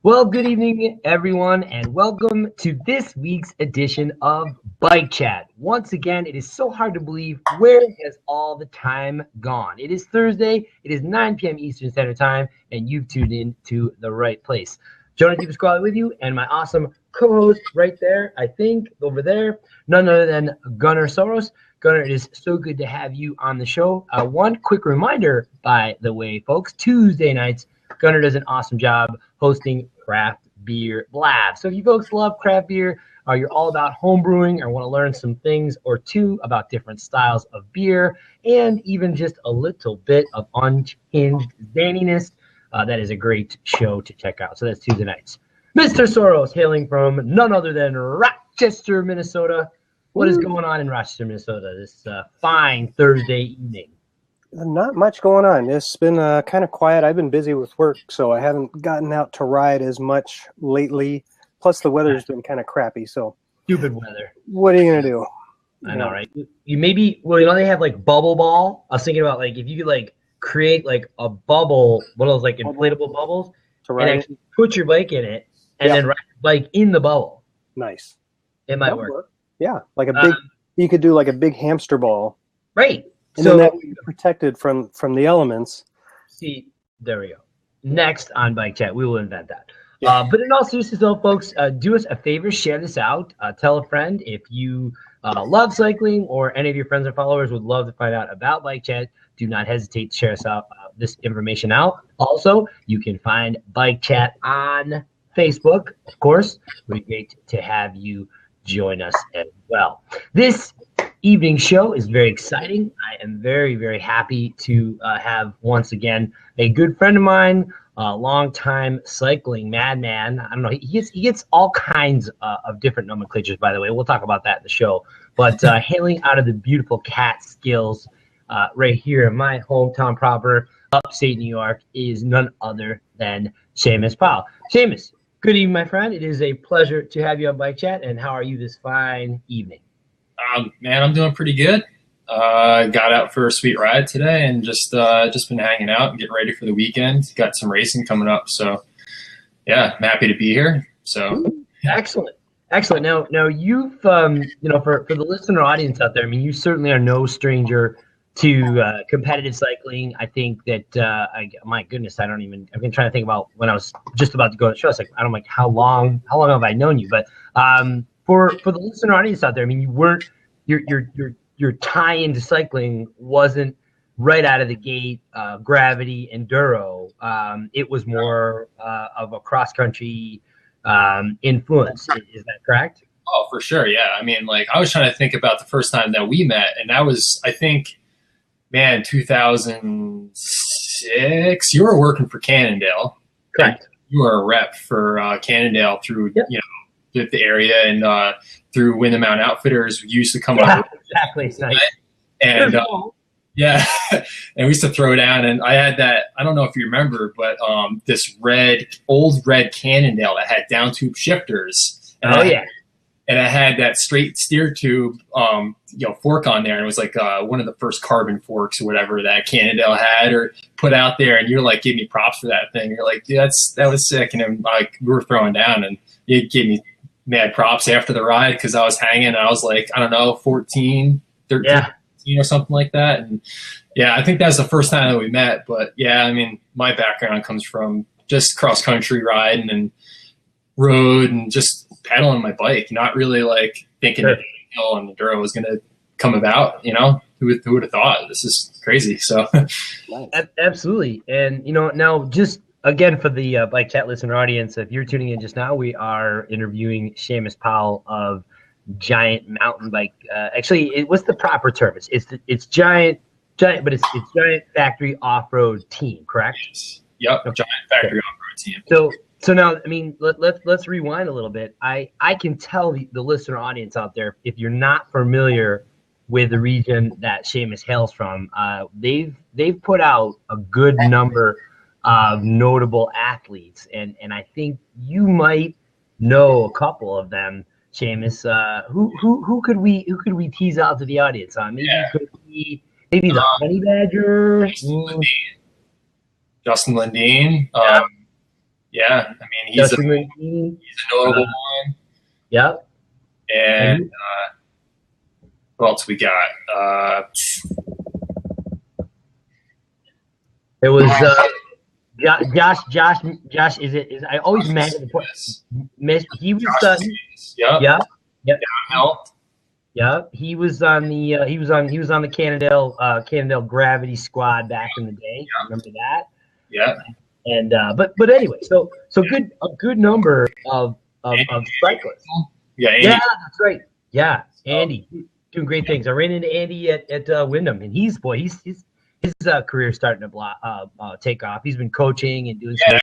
Well, good evening, everyone, and welcome to this week's edition of Bike Chat. Once again, it is so hard to believe where has all the time gone. It is Thursday, it is 9 p.m. Eastern Standard Time, and you've tuned in to the right place. Jonah and with you, and my awesome co-host right there, I think, over there, none other than Gunnar Soros. Gunnar, it is so good to have you on the show. One quick reminder, by the way, folks, Tuesday nights, Gunnar does an awesome job hosting Craft Beer Blab. So if you folks love craft beer, or you're all about home brewing, or want to learn some things or two about different styles of beer, and even just a little bit of unhinged zaniness, that is a great show to check out. So that's Tuesday nights. Mr. Soros, hailing from none other than Rochester, Minnesota. What is going on in Rochester, Minnesota this fine Thursday evening? Not much going on. It's been kind of quiet. I've been busy with work, so I haven't gotten out to ride as much lately. Plus, the weather's been kind of crappy. So stupid weather. What are you gonna do? I know, right? You maybe they have like bubble ball. I was thinking about like if you could like create like a bubble, one of those like inflatable bubbles, and actually put your bike in it, and then ride your bike in the bubble. Nice. It might work. Yeah, like a big. You could do like a big hamster ball. Right. And so then that would be protected from the elements. See, there we go. Next on Bike Chat, we will invent that. But in all seriousness, though, folks, do us a favor, share this out. Tell a friend if you love cycling or any of your friends or followers would love to find out about Bike Chat. Do not hesitate to share us out this information out. Also, you can find Bike Chat on Facebook, of course. It would be great to have you join us as well. This evening show is very exciting. I am very, very happy to have once again a good friend of mine, a longtime cycling madman. I don't know. He gets all kinds of different nomenclatures, by the way. We'll talk about that in the show. But hailing out of the beautiful Catskills right here in my hometown proper, upstate New York, is none other than Seamus Powell. Seamus, good evening, my friend. It is a pleasure to have you on Bike Chat. And how are you this fine evening? Man, I'm doing pretty good. Got out for a sweet ride today and just been hanging out and getting ready for the weekend. Got some racing coming up, so yeah, I'm happy to be here. So excellent. Now you've for the listener audience out there, I mean, you certainly are no stranger to competitive cycling. I think that my goodness, I've been trying to think about when I was just about to go on the show. It's like how long have I known you? But for the listener audience out there, I mean, you weren't your tie into cycling wasn't right out of the gate gravity enduro. It was more of a cross country influence. Is that correct? Oh, for sure. Yeah. I mean, like I was trying to think about the first time that we met, and that was, I think, 2006. You were working for Cannondale. Correct. You were a rep for Cannondale through the area and through Win the Mount Outfitters. We used to come up. Exactly. Nice. And and we used to throw down. And I had that. I don't know if you remember, but this old red Cannondale that had down tube shifters. And and I had that straight steer tube, fork on there, and it was like one of the first carbon forks or whatever that Cannondale had or put out there. And you're like, give me props for that thing. You're like, yeah, that was sick. And then like we were throwing down, and you gave me mad props after the ride because I was hanging. And I was like, I don't know, 14, 13, 14 or something like that. And yeah, I think that was the first time that we met. But yeah, I mean, my background comes from just cross country riding and road and just pedaling my bike, not really like thinking that hill and enduro was going to come about. Who would have thought? This is crazy. So absolutely. And now just again for the Bike Chat listener audience, if you're tuning in just now, we are interviewing Seamus Powell of Giant Mountain Bike. What's the proper term? It's Giant, but it's Giant Factory Off-Road Team, correct? Yep, Giant Factory Off-Road Team. So now, I mean, let's rewind a little bit. I can tell the listener audience out there, if you're not familiar with the region that Seamus hails from, they've put out a good number of notable athletes, and I think you might know a couple of them, Seamus. Who could we tease out to the audience on? Maybe the Honey Badger. Justin Lindeen. Yeah, I mean, he's a notable one. Yep. And what else we got? It was Josh. Is I always imagine the point. He was. Yep. Downhill. Yeah, he was on the Cannondale Gravity Squad back in the day. Yeah. Remember that? Yeah. And but anyway, so a good number of cyclists. Yeah, Andy. Yeah, that's right. Yeah, Andy doing great things. I ran into Andy at Wyndham, and his career starting to take off. He's been coaching and doing that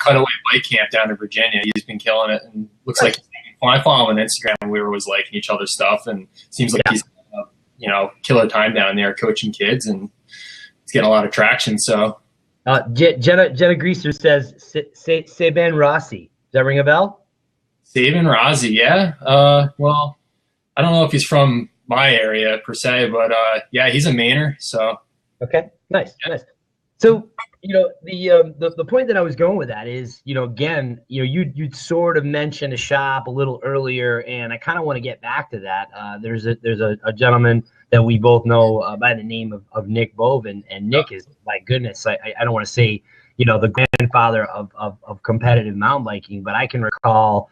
cutaway bike camp down in Virginia. He's been killing it, and looks like when I follow him on Instagram, we were always liking each other's stuff, and seems like he's killer time down there coaching kids, and he's getting a lot of traction. So Jenna Greaser says Saban Rossi. Does that ring a bell? Saban Rossi, yeah. Well, I don't know if he's from my area per se, but yeah, he's a Mainer. So okay, nice. So the point that I was going with that is again you'd sort of mentioned a shop a little earlier, and I kind of want to get back to that. There's a gentleman that we both know by the name of Nick Bove, and Nick is, my goodness, I don't want to say the grandfather of competitive mountain biking, but I can recall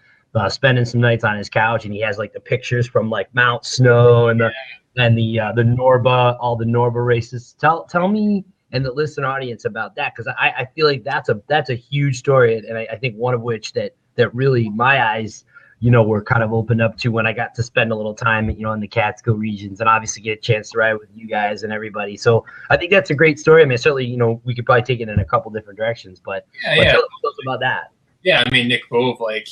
spending some nights on his couch, and he has like the pictures from like Mount Snow and the Norba, all the Norba races. Tell me and the listener audience about that, because I feel like that's a huge story, and I think one of which that really my eyes were kind of opened up to when I got to spend a little time in the Catskill regions, and obviously get a chance to ride with you guys and everybody. So I think that's a great story. I mean, certainly we could probably take it in a couple different directions, but tell us about that. Yeah, I mean, Nick Bove, I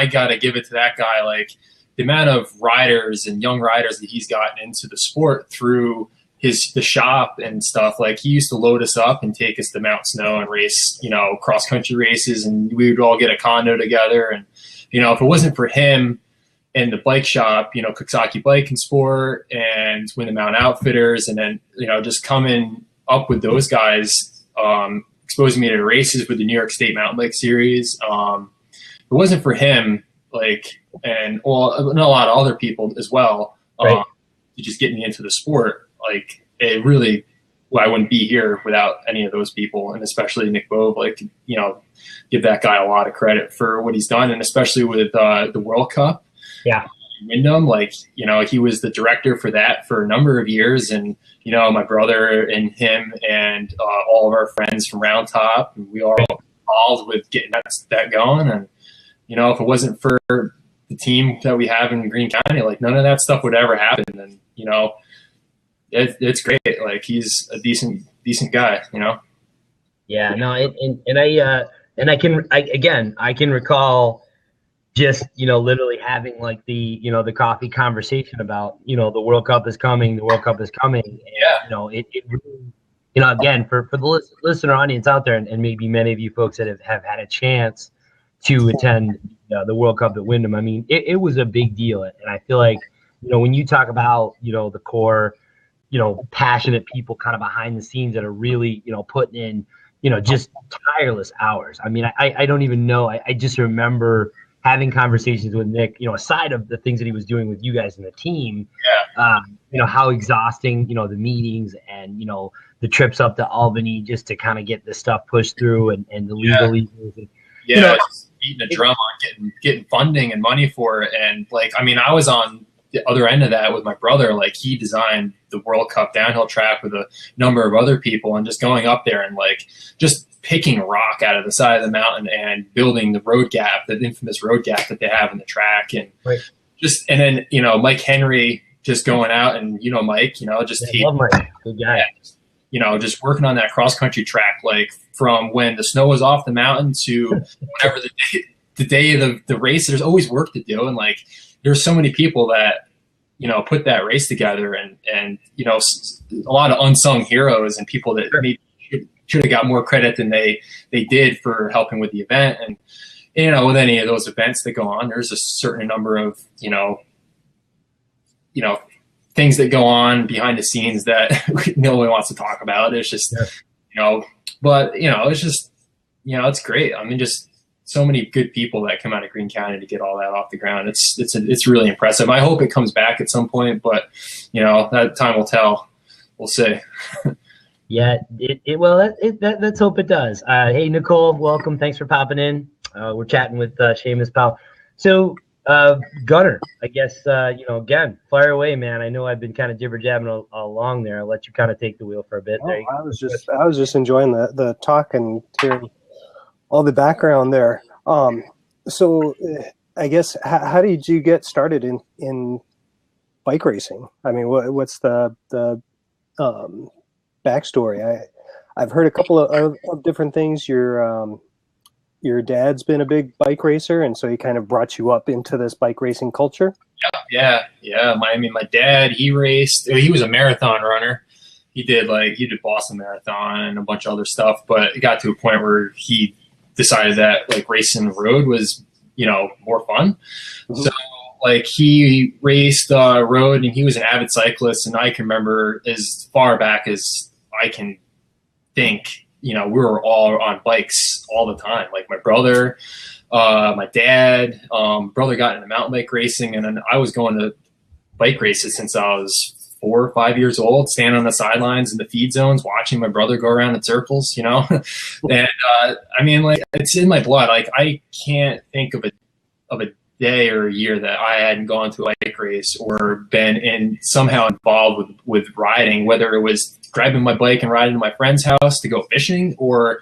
got to give it to that guy. Like, the amount of riders and young riders that he's gotten into the sport through the shop and stuff. Like, he used to load us up and take us to Mount Snow and race, cross country races, and we would all get a condo together. And, if it wasn't for him and the bike shop, Coxsackie Bike and Sport and Win the Mount Outfitters, and then, just coming up with those guys, exposing me to races with the New York State Mountain Bike Series. If it wasn't for him, and a lot of other people as well, right, just getting me into the sport, it really, I wouldn't be here without any of those people, and especially Nick Bove. Give that guy a lot of credit for what he's done, and especially with the World Cup. Yeah. Wyndham, he was the director for that for a number of years, and my brother and him and all of our friends from Round Top, we all involved with getting that going. And if it wasn't for the team that we have in Greene County, none of that stuff would ever happen. And it's great. He's a decent guy. Yeah, no, I can recall just literally having the coffee conversation about the World Cup is coming, and, it really, again, for the listener audience out there, and maybe many of you folks that have had a chance to attend the World Cup at Wyndham, I mean, it was a big deal, and I feel like when you talk about the core passionate people kind of behind the scenes that are really putting in just tireless hours. I mean, I don't even know. I just remember having conversations with Nick, aside of the things that he was doing with you guys and the team, how exhausting, the meetings and, the trips up to Albany just to kind of get this stuff pushed through and the legal issues. Just beating a drum on getting funding and money for it. And I was on the other end of that with my brother. He designed the World Cup downhill track with a number of other people, and just going up there and just picking rock out of the side of the mountain and building the road gap, the infamous road gap that they have in the track. And right. and then, Mike Henry just going out and, Mike, love Mike. Good guy. Just working on that cross country track, from when the snow was off the mountain to whatever the day of the race, there's always work to do. And there's so many people that, put that race together, and a lot of unsung heroes and people that maybe should have got more credit than they did for helping with the event. And, with any of those events that go on, there's a certain number of, things that go on behind the scenes that no one wants to talk about. It's just, but, it's just, it's great. I mean, just so many good people that come out of Greene County to get all that off the ground. It's really impressive. I hope it comes back at some point, but that time will tell. We'll see. Yeah, let's hope it does. Hey, Nicole, welcome. Thanks for popping in. We're chatting with Seamus Powell. So, Gunnar, I guess, again, fire away, man. I know I've been kind of jibber jabbing all along there. I'll let you kind of take the wheel for a bit. Oh, I was just enjoying the talk and hearing all the background there. So I guess, how did you get started in bike racing? I mean, what's the backstory? I've heard a couple of different things. Your dad's been a big bike racer, and so he kind of brought you up into this bike racing culture. Yeah. My dad, he raced. He was a marathon runner. He did Boston Marathon and a bunch of other stuff, but it got to a point where he decided that racing the road was, more fun. Mm-hmm. So he raced road, and he was an avid cyclist. And I can remember as far back as I can think, we were all on bikes all the time. Like my brother, my dad, brother got into mountain bike racing, and then I was going to bike races since I was 4 or 5 years old, standing on the sidelines in the feed zones, watching my brother go around in circles, and it's in my blood. I can't think of a day or a year that I hadn't gone to a bike race or been somehow involved with riding, whether it was grabbing my bike and riding to my friend's house to go fishing, or,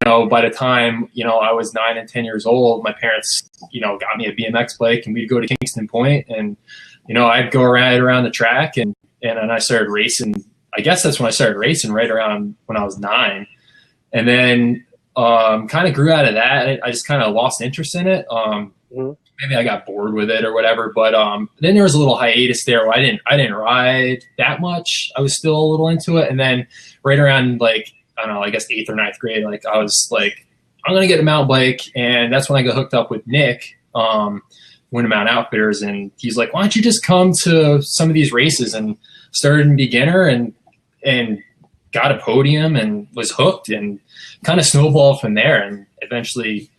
by the time, I was 9 and 10 years old, my parents, got me a BMX bike, and we'd go to Kingston Point, and, I'd go around the track, and then I started racing. I guess that's when I started racing, right around when I was 9. And then kind of grew out of that. I just kind of lost interest in it. Maybe I got bored with it or whatever. But then there was a little hiatus there where I didn't ride that much. I was still a little into it. And then right around I don't know, I guess 8th or 9th grade, I was like, I'm going to get a mountain bike. And that's when I got hooked up with Nick, Winter Mountain Outfitters. And he's like, why don't you just come to some of these races? And started in beginner and got a podium and was hooked, and kind of snowballed from there, and eventually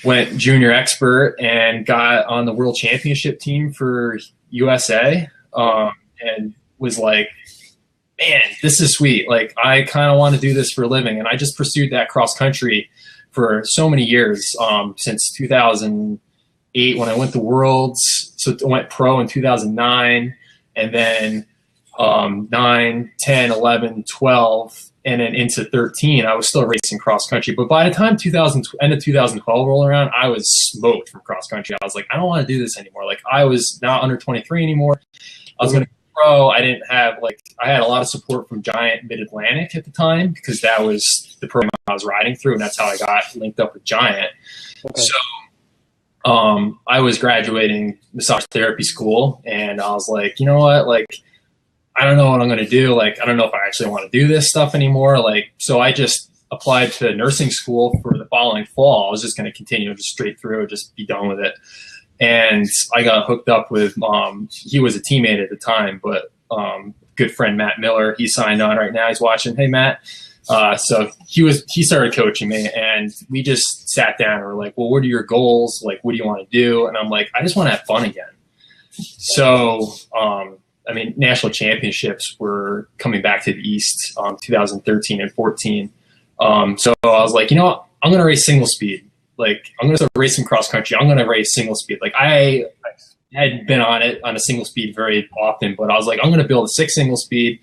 went junior expert and got on the world championship team for USA, and was like, man, this is sweet. I kind of want to do this for a living. And I just pursued that cross country for so many years, since 2008 when I went to Worlds. So I went pro in 2009, and then 9, 10, 11, 12, and then into 13, I was still racing cross country. But by the time end of 2012 rolled around, I was smoked from cross country. I was like, I don't want to do this anymore. I was not under 23 anymore. I was going to go pro. I didn't have I had a lot of support from Giant Mid-Atlantic at the time, because that was the program I was riding through, and that's how I got linked up with Giant. Okay. So I was graduating massage therapy school, and I was like, you know what, I don't know what I'm going to do. I don't know if I actually want to do this stuff anymore. So I just applied to nursing school for the following fall. I was just going to continue just straight through, just be done with it. And I got hooked up with, he was a teammate at the time, but good friend, Matt Miller, he signed on right now. He's watching. Hey, Matt. So he started coaching me, and we just sat down and were like, well, what are your goals? What do you want to do? And I'm like, I just want to have fun again. So, national championships were coming back to the East, 2013 and 14. So I was like, you know what? I'm going to race single speed. I'm going to start racing cross country. I'm going to race single speed. I hadn't been on a single speed very often, but I was like, I'm going to build a 6 single speed,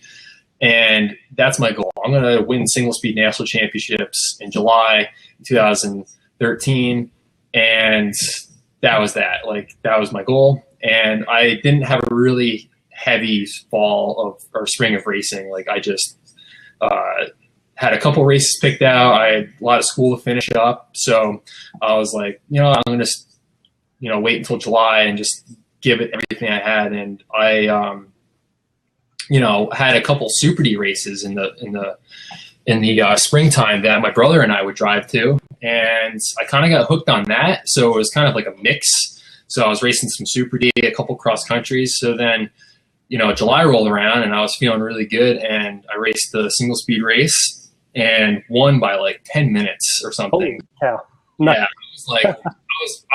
and that's my goal. I'm going to win single speed national championships in July 2013. And that was that. That was my goal. And I didn't have a really heavy fall or spring of racing. I just had a couple races picked out. I had a lot of school to finish up, so I was like, I'm gonna wait until July and just give it everything I had. And I had a couple Super D races in the springtime that my brother and I would drive to, and I kind of got hooked on that. So it was kind of like a mix. So I was racing some Super D, a couple cross countries. So then July rolled around, and I was feeling really good, and I raced the single speed race and won by like 10 minutes or something. Holy cow. Yeah,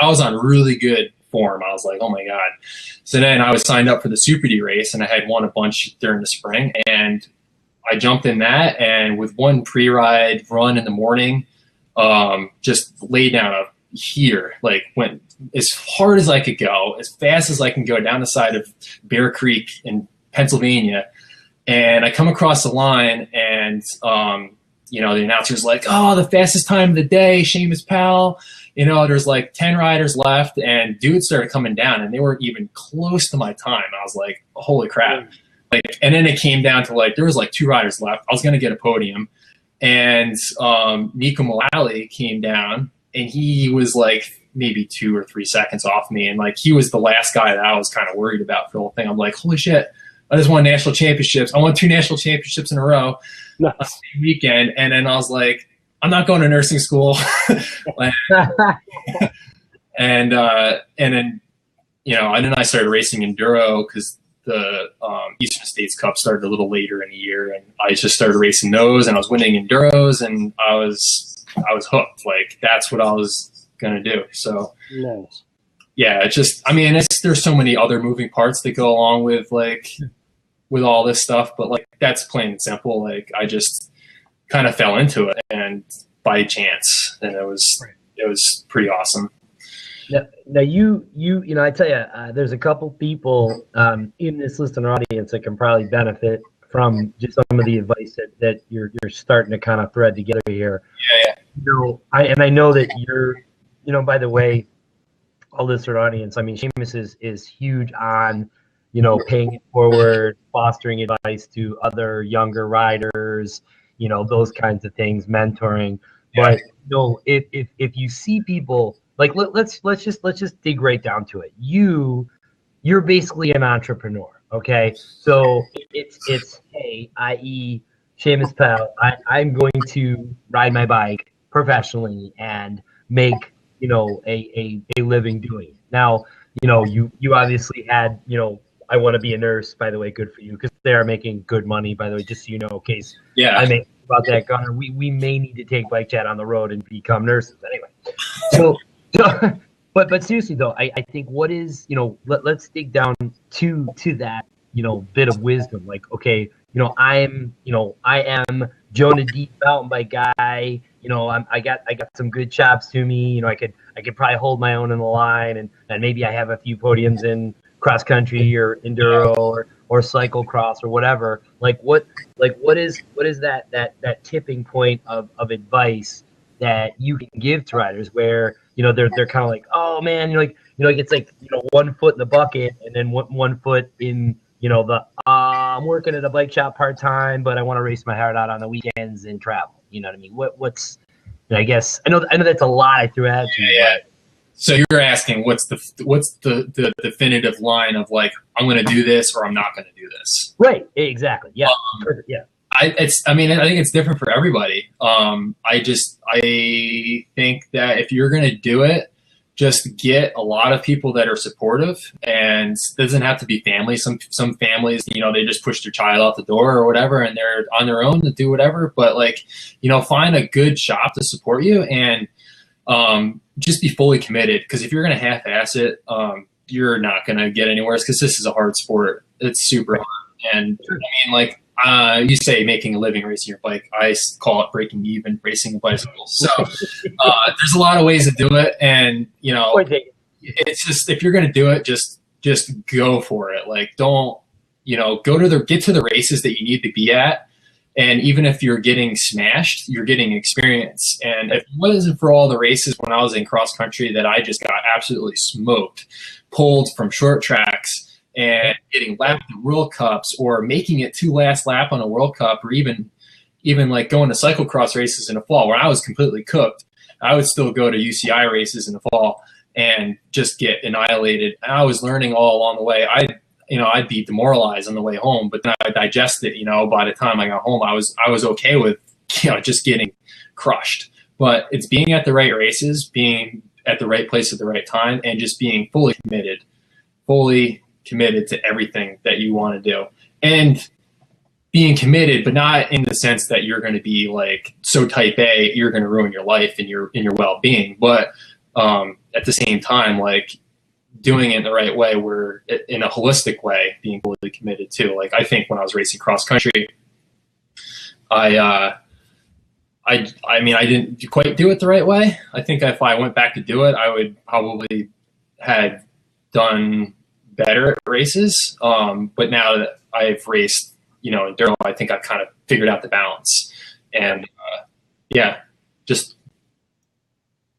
I was on really good form. I was like, oh my God. So then I was signed up for the Super D race, and I had won a bunch during the spring, and I jumped in that, and with one pre-ride run in the morning, just laid down a heater, like went as hard as I could go, as fast as I can go down the side of Bear Creek in Pennsylvania. And I come across the line, and you know, the announcer's like, oh, the fastest time of the day, Seamus Powell. You know, there's like 10 riders left, and dudes started coming down, and they weren't even close to my time. I was like, holy crap. Like, and then it came down to like, there was like 2 riders left. I was going to get a podium, and Nico Mullally came down, and he was like maybe 2 or 3 seconds off me. And like, he was the last guy that I was kind of worried about for the whole thing. I'm like, holy shit, I just won national championships. I won 2 national championships in a row weekend. And then I was like, I'm not going to nursing school. and then, you know, and then I started racing enduro because the Eastern States Cup started a little later in the year, and I just started racing those, and I was winning enduros, and I was hooked. Like, that's what I was gonna do. So nice. Yeah, it's just, I mean, there's so many other moving parts that go along with like with all this stuff, but like, that's plain and simple. Like, I just kind of fell into it, and by chance, and it was pretty awesome. Now you know, I tell you, there's a couple people in this listener audience that can probably benefit from just some of the advice that you're starting to kind of thread together here. Yeah. You know, I know that you're, you know, by the way, all listener audience, I mean, Seamus is huge on, you know, paying it forward, fostering advice to other younger riders, you know, those kinds of things, mentoring. Yeah. But you know, if you see people, like, let's just dig right down to it. You're basically an entrepreneur, okay? So it's hey, i.e. Seamus Powell, I'm going to ride my bike professionally and make, you know, a living doing it. Now, you know, you obviously had, you know, I want to be a nurse, by the way, good for you, because they are making good money, by the way, just so you know, in case I make about that, Gunnar. We may need to take BikeChat on the road and become nurses anyway. So but seriously though, I think what is, you know, let's dig down to that, you know, bit of wisdom. Like, okay, you know, I am Jonah D mountain bike guy. You know, I got some good chops to me. You know, I could probably hold my own in the line, and maybe I have a few podiums in cross country or enduro or cyclocross or whatever. Like what is that tipping point of advice that you can give to riders where, you know, they're kind of like, oh man, you're like, you know, it's like, you know, 1 foot in the bucket and then 1 foot in, you know, the I'm working at a bike shop part time, but I want to race my heart out on the weekends and travel. You know what I mean? What's I guess I know that's a lot I threw at you. Yeah. So you're asking what's the definitive line of like, I'm going to do this or I'm not going to do this. Right. Exactly. Yeah. Yeah. I think it's different for everybody. I think that if you're going to do it, just get a lot of people that are supportive, and it doesn't have to be family. Some families, you know, they just push their child out the door or whatever, and they're on their own to do whatever. But like, you know, find a good shop to support you, and just be fully committed. Because if you're going to half-ass it, you're not going to get anywhere. Because this is a hard sport. It's super hard, and I mean, like. You say making a living racing your bike. I call it breaking even racing a bicycle. So there's a lot of ways to do it, and you know, it's just if you're going to do it, just go for it. Like, don't, you know, get to the races that you need to be at, and even if you're getting smashed, you're getting experience. And if it wasn't for all the races when I was in cross country that I just got absolutely smoked, pulled from short tracks, and getting lapped in World Cups or making it to last lap on a World Cup, or even like going to cyclocross races in the fall where I was completely cooked, I would still go to UCI races in the fall and just get annihilated. And I was learning all along the way. I'd be demoralized on the way home, but then I digest it. You know, by the time I got home, I was okay with, you know, just getting crushed. But it's being at the right races, being at the right place at the right time, and just being fully committed to everything that you want to do. And being committed, but not in the sense that you're going to be like so type A, you're going to ruin your life and your well-being. But at the same time, like doing it in the right way, where in a holistic way, being fully committed to. Like I think when I was racing cross country, I mean, I didn't quite do it the right way. I think if I went back to do it, I would probably had done better at races. But now that I've raced, enduro, I think I've kind of figured out the balance. And just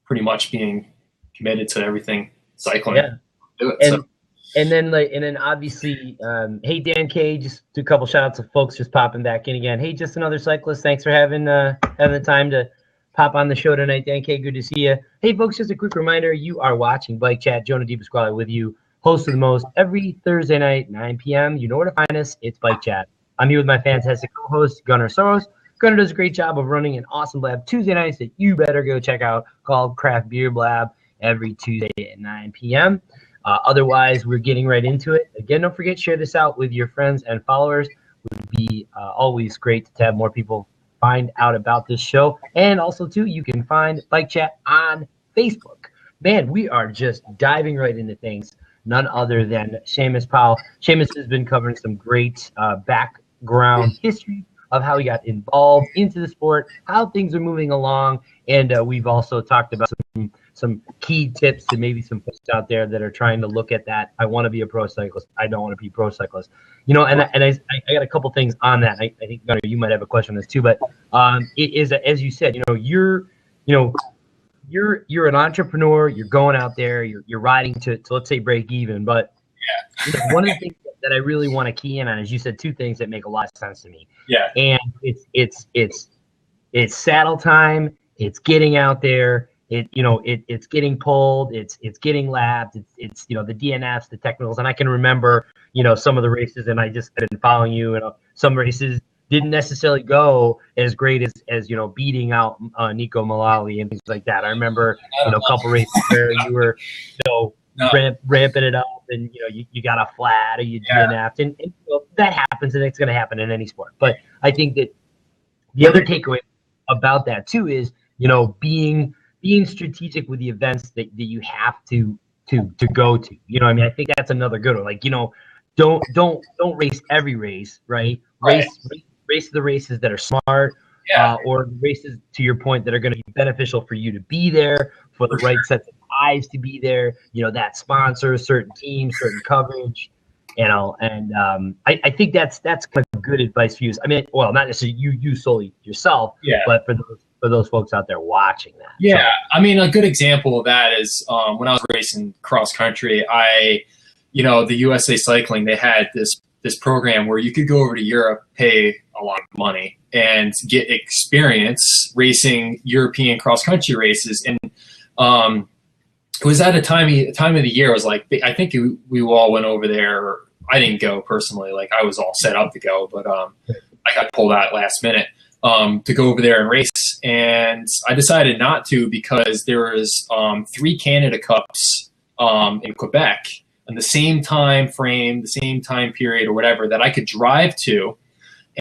pretty much being committed to everything cycling. Yeah. Do it, and then obviously, hey Dan K, just do a couple shout outs of folks just popping back in again. Hey, just another cyclist. Thanks for having the time to pop on the show tonight. Dan K, good to see you. Hey folks, just a quick reminder, you are watching Bike Chat. Jonah DePasquale with you, host of the most, every Thursday night, 9 p.m. You know where to find us. It's Bike Chat. I'm here with my fantastic co-host, Gunnar Soros. Gunnar does a great job of running an awesome blab Tuesday nights that you better go check out called Craft Beer Blab every Tuesday at 9 p.m. Otherwise, we're getting right into it. Again, don't forget, share this out with your friends and followers. It would be always great to have more people find out about this show. And also, too, you can find Bike Chat on Facebook. Man, we are just diving right into things. None other than Seamus Powell. Seamus has been covering some great background history of how he got involved into the sport, how things are moving along, and we've also talked about some key tips to maybe some folks out there that are trying to look at that. I want to be a pro cyclist. I don't want to be a pro cyclist. And I got a couple things on that. I think Gunnar, you might have a question on this too, but it is, as you said, you're an entrepreneur. You're going out there. You're riding to let's say break even. But one of the things that I really want to key in on is you said two things that make a lot of sense to me. Yeah. And it's saddle time. It's getting out there. It's getting pulled. It's getting lapped. It's the DNFs, the technicals, and I can remember some of the races, and I just been following you. And some races didn't necessarily go as great as beating out Nico Mullally and things like that. I remember a couple races where you were ramping it up, and you got a flat or you DNF'd, and that happens, and it's going to happen in any sport. But I think that the other takeaway about that too is being strategic with the events that you have to go to. I think that's another good one. Like, don't race every race, right? Race the races that are smart, or races, to your point, that are going to be beneficial for you to be there, for the right sets of eyes to be there, that sponsor, certain teams, certain coverage, and I think that's kind of good advice for you. I mean, well, not necessarily you solely yourself, but for those folks out there watching that. Yeah. So, I mean, a good example of that is when I was racing cross country, the USA Cycling, they had this program where you could go over to Europe, pay a lot of money, and get experience racing European cross country races. And it was at a time of the year. It was like, I think we all went over there. I didn't go personally. Like, I was all set up to go, but I got pulled out last minute to go over there and race. And I decided not to because there was 3 Canada Cups in Quebec in the same time frame, the same time period or whatever, that I could drive to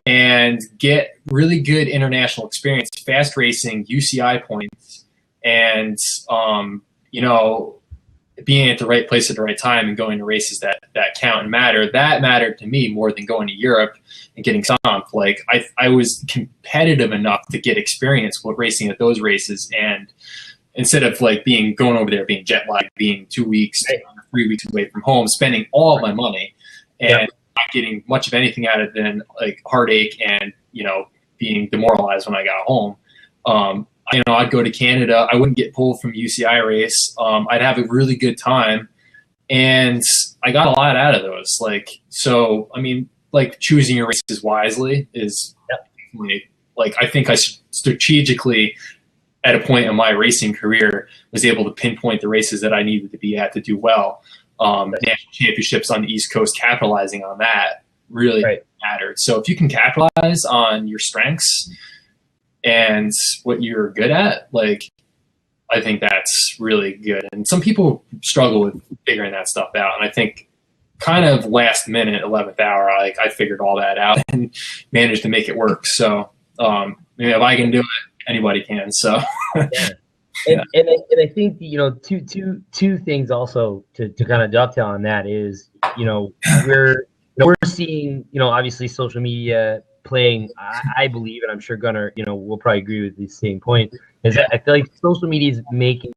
and get really good international experience, fast racing, UCI points, and being at the right place at the right time and going to races that count and matter. That mattered to me more than going to Europe and getting stomped. Like, I was competitive enough to get experience with racing at those races, and instead of like going over there, being jet lagged, being 2 weeks, 3 weeks away from home, spending all of my money and not getting much of anything out of it than like heartache and being demoralized when I got home. I'd go to Canada. I wouldn't get pulled from UCI race. I'd have a really good time, and I got a lot out of those. Choosing your races wisely is definitely, I think I strategically, at a point in my racing career, was able to pinpoint the races that I needed to be at to do well. National championships on the East Coast, capitalizing on that really mattered. So if you can capitalize on your strengths and what you're good at, I think that's really good. And some people struggle with figuring that stuff out. And I think kind of last minute, 11th hour, I figured all that out and managed to make it work. So if I can do it, anybody can. So yeah. And I think, you know, two things also to kind of dovetail on that is, you know, we're seeing, you know, obviously social media playing, I believe, and I'm sure Gunnar, you know, will probably agree with the same point, is that I feel like social media is making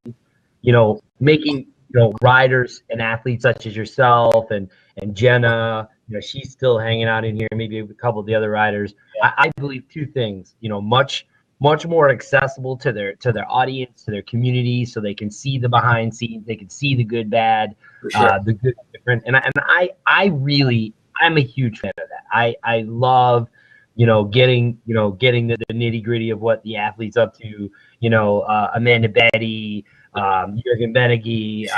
riders and athletes such as yourself and Jenna, you know, she's still hanging out in here, maybe a couple of the other riders. I believe two things, you know, much more accessible to their audience, to their community, so they can see the behind scenes, they can see the good, bad, the good, different. And I'm a huge fan of that. I love, you know, getting the nitty gritty of what the athlete's up to. You know, Amanda Betty, Jürgen Benegi,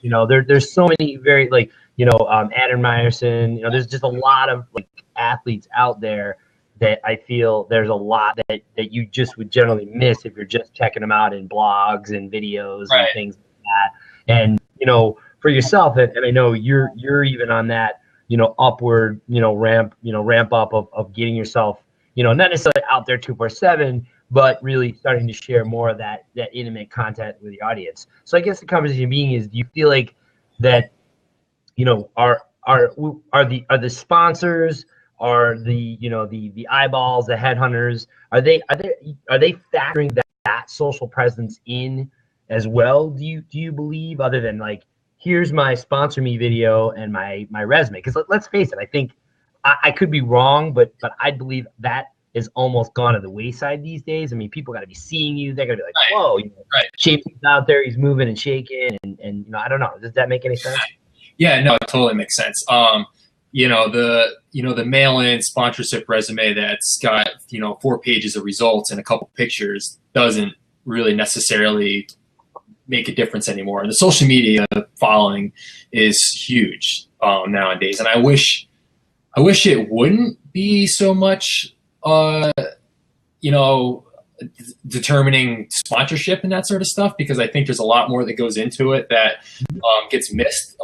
you know, there's so many very, like, you know, Adam Meyerson. You know, there's just a lot of like athletes out there that I feel there's a lot that you just would generally miss if you're just checking them out in blogs and videos and things like that. And, you know, for yourself, and I know you're even on that, you know, upward, you know, ramp up of getting yourself, you know, not necessarily out there 24/7, but really starting to share more of that intimate content with the audience. So I guess the conversation being is, do you feel like that, you know, are the sponsors, are the, you know, the eyeballs, the headhunters, are they factoring that social presence in as well? Do you believe, other than like, here's my sponsor me video and my resume? Because let's face it, I think I could be wrong, but I believe that is almost gone to the wayside these days. I mean, people got to be seeing you. They're gonna be like, whoa, you know, Shape's out there, he's moving and shaking, and you know, I don't know. Does that make any sense? Yeah, no, it totally makes sense. You know, the mail-in sponsorship resume that's got, you know, 4 pages of results and a couple pictures doesn't really necessarily make a difference anymore. And the social media following is huge nowadays. And I wish it wouldn't be so much, you know, determining sponsorship and that sort of stuff, because I think there's a lot more that goes into it that gets missed.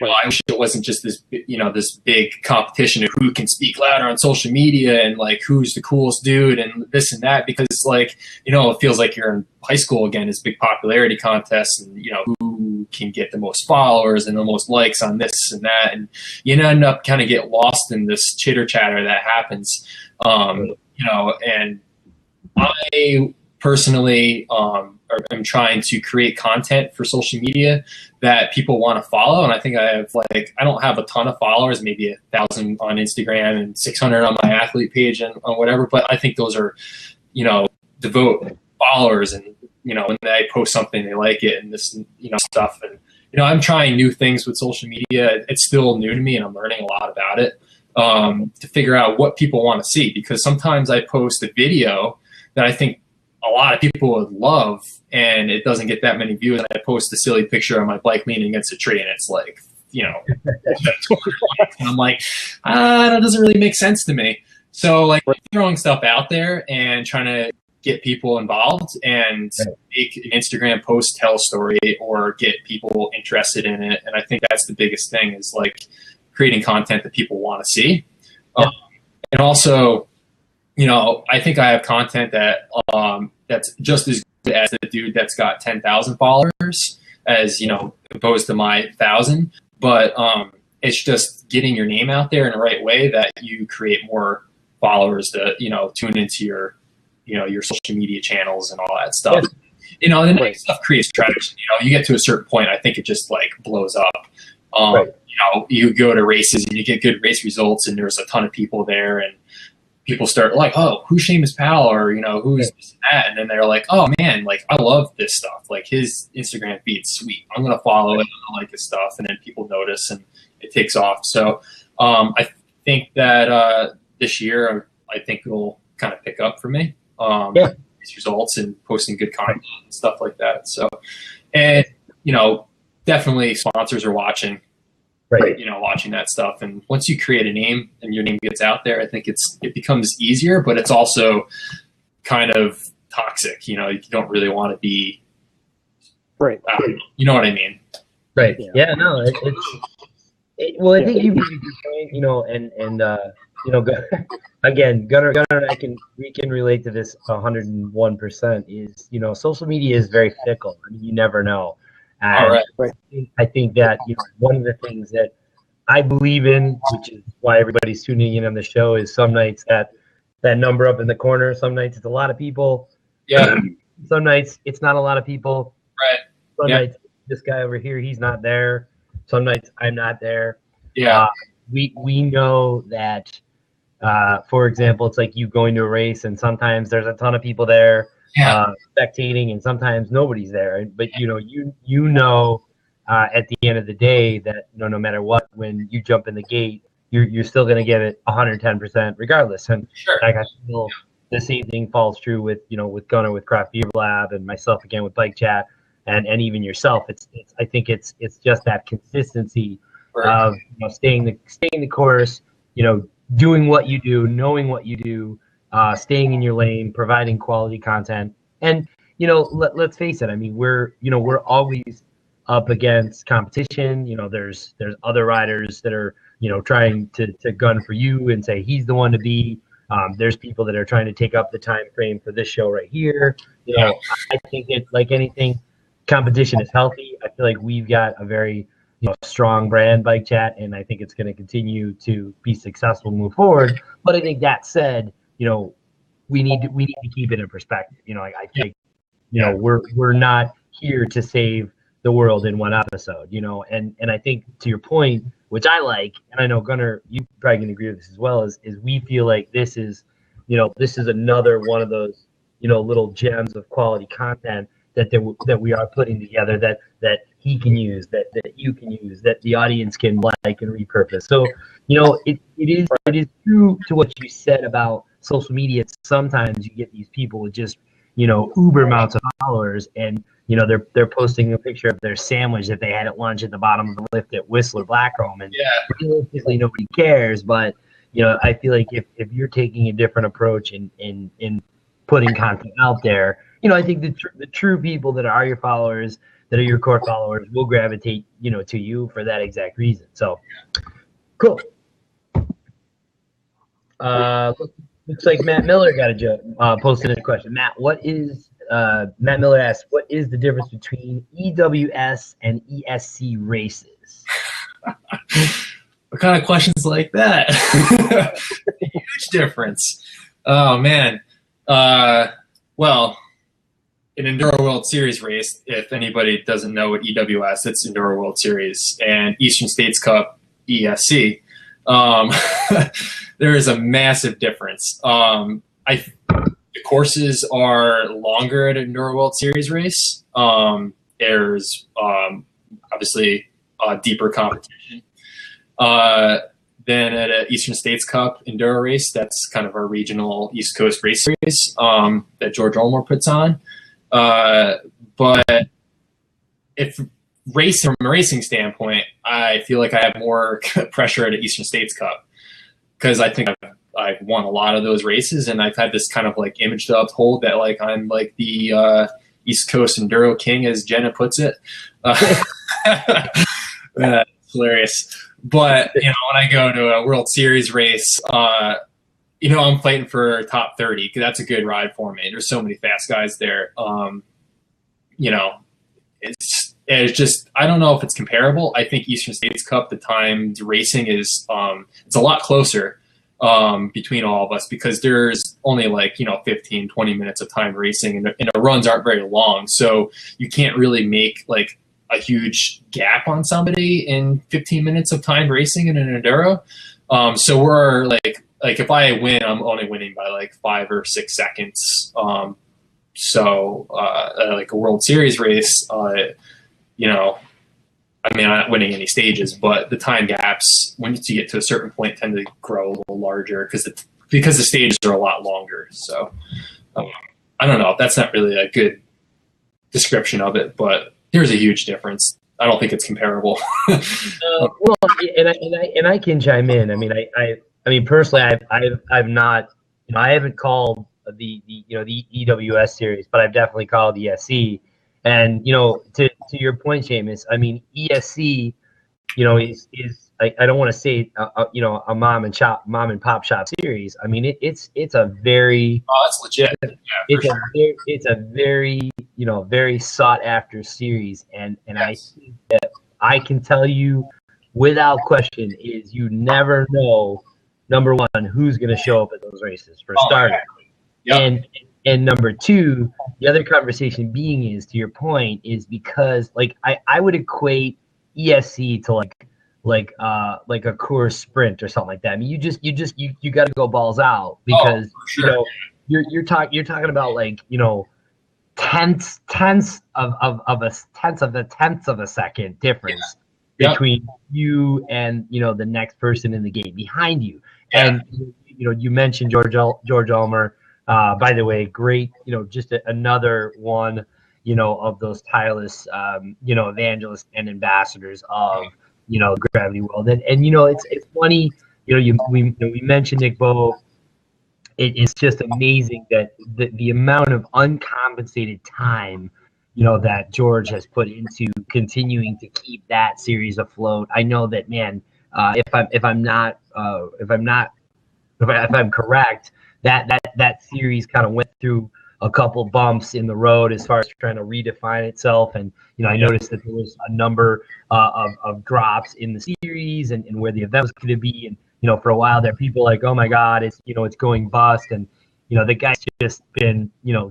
You know, I wish it wasn't just this, you know, this big competition of who can speak louder on social media and like who's the coolest dude and this and that, because like, you know, it feels like you're in high school again. It's big popularity contests, and you know, who can get the most followers and the most likes on this and that, and you end up kind of get lost in this chitter chatter that happens. You know, and I personally am trying to create content for social media that people want to follow. And I think I don't have a ton of followers, maybe 1,000 on Instagram and 600 on my athlete page and on whatever. But I think those are, you know, devout followers. And, you know, when they post something, they like it and this, you know, stuff. And, you know, I'm trying new things with social media. It's still new to me and I'm learning a lot about it, to figure out what people want to see. Because sometimes I post a video that I think a lot of people would love, and it doesn't get that many views. And I post a silly picture of my bike leaning against a tree, and it's like, you know, and I'm like, that doesn't really make sense to me. So like throwing stuff out there and trying to get people involved and make an Instagram post tell a story or get people interested in it. And I think that's the biggest thing, is like creating content that people want to see. And also, you know, I think I have content that that's just as good as the dude that's got 10,000 followers, as, you know, opposed to my 1,000. But it's just getting your name out there in the right way that you create more followers to, you know, tune into your, you know, your social media channels and all that stuff. You know, and then stuff creates traction. You know, you get to a certain point, I think it just like blows up. You know, you go to races and you get good race results, and there's a ton of people there, and people start like, oh, who's Seamus Powell, or, you know, who's this and that, and then they're like, oh man, like I love this stuff. Like his Instagram feed's sweet. I'm gonna follow it. I like his stuff, and then people notice, and it takes off. So I think that this year, I think it'll kind of pick up for me. These results and posting good content and stuff like that. So, and you know, definitely sponsors are watching. You know, watching that stuff. And once you create a name and your name gets out there, I think it becomes easier, but it's also kind of toxic. You know, you don't really want to be, you know what I mean? Yeah, no, Well, I think you made a good point, again, Gunnar and we can relate to this 101%. Is social media is very fickle. I mean, you never know, All and right. I think that one of the things that I believe in, which is why everybody's tuning in on the show, is some nights that number up in the corner. Some nights it's a lot of people. Yeah. Some nights it's not a lot of people. Right. Some Yeah. nights this guy over here, he's not there. Some nights I'm not there. Yeah. We know that, for example, it's like you going to a race, and sometimes there's a ton of people there spectating, and sometimes nobody's there. But at the end of the day that no matter what, when you jump in the gate, you're still going to give it 110% regardless. And Sure. like I feel the same thing falls true with with Gunnar with Craft Beer Lab, and myself again with BikeChat, and even yourself. I think it's just that consistency of staying the course, doing what you do, knowing what you do, staying in your lane, providing quality content, and let's face it. I mean, we're always up against competition. There's other riders that are trying to gun for you and say he's the one to be. There's people that are trying to take up the time frame for this show right here. I think it's like anything, competition is healthy. I feel like we've got a very strong brand, BikeChat, and I think it's going to continue to be successful, move forward. But I think that said, we need to keep it in perspective. I think we're not here to save the world in one episode. And I think to your point, which I like, and I know Gunnar, you probably can agree with this as well, is we feel like this is another one of those little gems of quality content that we are putting together that he can use, that you can use, that the audience can like and repurpose. So, it is true to what you said about social media. Sometimes you get these people with just, uber amounts of followers, and they're posting a picture of their sandwich that they had at lunch at the bottom of the lift at Whistler Blackcomb, and realistically nobody cares. But I feel like if you're taking a different approach in putting content out there, I think the true people that are your followers, that are your core followers, will gravitate to you for that exact reason. So cool. Looks like Matt Miller got a posted a question. Matt Miller asks, what is the difference between EWS and ESC races? What kind of questions like that? Huge difference. Oh man. Well, an Enduro World Series race, if anybody doesn't know what EWS, it's Enduro World Series, and Eastern States Cup, ESC. There is a massive difference. The courses are longer at an Enduro World Series race. There's obviously deeper competition than at an Eastern States Cup Enduro race. That's kind of our regional East Coast race series that George Ulmer puts on. But if from a racing standpoint, I feel like I have more pressure at an Eastern States Cup because I think I've won a lot of those races, and I've had this kind of like image to uphold that like I'm like the East Coast Enduro king, as Jenna puts it. That's hilarious. But when I go to a World Series race, I'm fighting for top 30 because that's a good ride for me. There's so many fast guys there. It's just, I don't know if it's comparable. I think Eastern States Cup, the timed racing is it's a lot closer between all of us because there's only 15, 20 minutes of time racing, and the runs aren't very long. So you can't really make like a huge gap on somebody in 15 minutes of time racing in an Enduro. So we're like if I win, I'm only winning by like 5 or 6 seconds. So like a World Series race, I'm not winning any stages, but the time gaps, once you get to a certain point, tend to grow a little larger because the stages are a lot longer. So I don't know. That's not really a good description of it, but there's a huge difference. I don't think it's comparable. Well, and I can chime in. I mean, personally, I've not, I haven't called the EWS series, but I've definitely called ESC. And to your point, Seamus, I mean, ESC is I don't want to say a mom and pop shop series. I mean it's a very that's legit. Yeah, it's a very very sought after series, and yes. I think that I can tell you without question is you never know, number one, who's going to show up at those races for starters. Yep. And number two, the other conversation being is, to your point, is because like I would equate ESC to like a Coors Sprint or something like that. I mean, you got to go balls out because sure. you're talking about like tenths of a second difference between you and the next person in the gate behind you. And you mentioned George Ulmer. By the way, great, just another one, of those tireless, evangelists and ambassadors of, Gravity World. And it's funny, we mentioned Nick Bowe. It's just amazing that the amount of uncompensated time, that George has put into continuing to keep that series afloat. I know that, man, if I'm correct, that series kind of went through a couple bumps in the road as far as trying to redefine itself. And I noticed that there was a number of drops in the series and where the event was going to be. And for a while there, people like, oh my God, it's it's going bust. And the guy's just been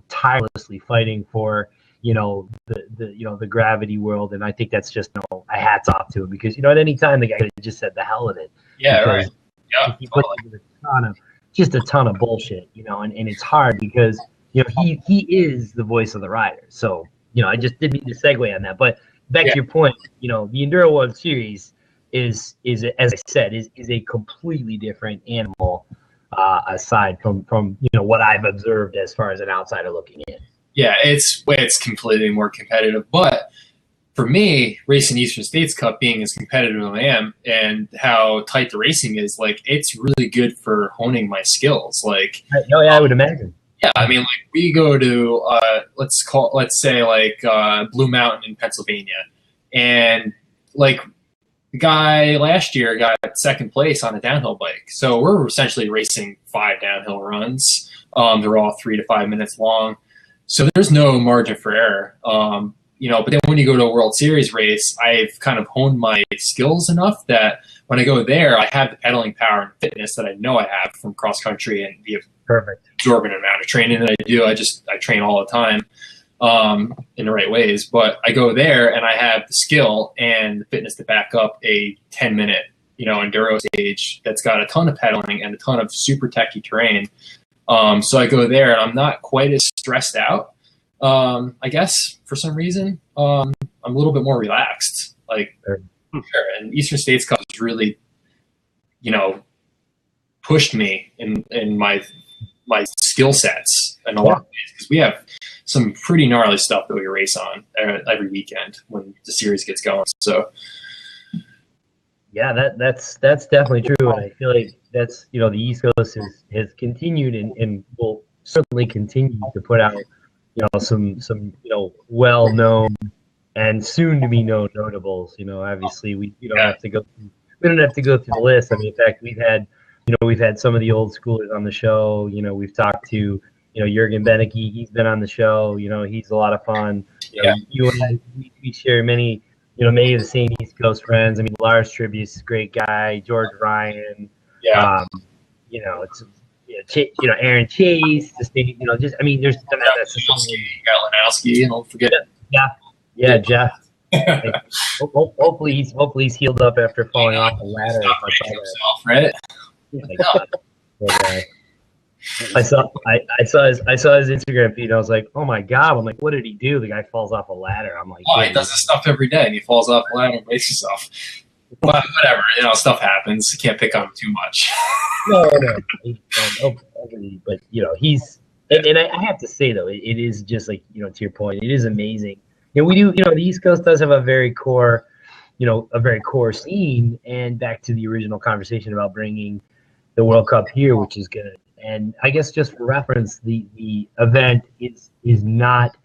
tirelessly fighting for the Gravity World. And I think that's just a hats off to him, because at any time the guy could have just said the hell with it. Yeah, right. Yeah, he puts a ton of bullshit, and it's hard because he is the voice of the rider. So I just didn't mean to segue on that, but back to your point, the Enduro World Series is as I said is a completely different animal, aside from what I've observed as far as an outsider looking in. Yeah, it's completely more competitive, but for me, racing Eastern States Cup, being as competitive as I am and how tight the racing is, like, it's really good for honing my skills. Like, I would imagine. Yeah, I mean, like, we go to let's say Blue Mountain in Pennsylvania, and like the guy last year got second place on a downhill bike. So we're essentially racing 5 downhill runs. They're all 3 to 5 minutes long, so there's no margin for error. But then when you go to a World Series race, I've kind of honed my skills enough that when I go there, I have the pedaling power and fitness that I know I have from cross country and the exorbitant amount of training that I do. I train all the time in the right ways. But I go there and I have the skill and the fitness to back up a 10-minute, enduro stage that's got a ton of pedaling and a ton of super techy terrain. So I go there and I'm not quite as stressed out. I guess for some reason, I'm a little bit more relaxed. Sure. And Eastern States Cup has really, pushed me in my skill sets in a lot of ways, because we have some pretty gnarly stuff that we race on every weekend when the series gets going. So, yeah, that's definitely true, and I feel like that's the East Coast has continued and will certainly continue to put out some well-known and soon-to-be known notables. Obviously we don't have to go through the list. I mean, in fact, we've had some of the old schoolers on the show. We've talked to Jürgen Benecke. He's been on the show. He's a lot of fun. You and I, we share many of the same East Coast friends. I mean, Lars Tribius is a great guy. George Ryan. Aaron Chase, there's Lanowski, and don't forget. Yeah, Jeff. Hopefully he's healed up after falling off the ladder. Right? I saw his Instagram feed. And I was like, oh my God! I'm like, what did he do? The guy falls off a ladder. I'm like, he does this stuff every day, and he falls off a ladder and breaks himself. But whatever, stuff happens. You can't pick on him too much. No. But he's and I have to say though, it is just like to your point, it is amazing. We do the East Coast does have a very core scene, and back to the original conversation about bringing the World Cup here, which is good. And I guess just for reference, the event is not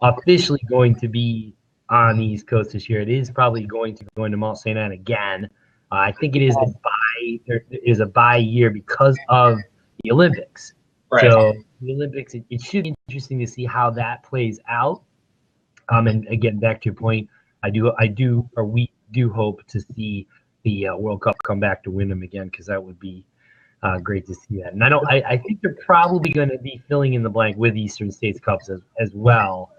officially going to be on the East Coast this year. It is probably going to Mount St. Anne again. I think it is there is a bye year because of the Olympics. Right. So the Olympics, it should be interesting to see how that plays out. And again, back to your point, we do hope to see the World Cup come back to Wyndham again, because that would be great to see that. And I think they're probably going to be filling in the blank with Eastern States Cups as well.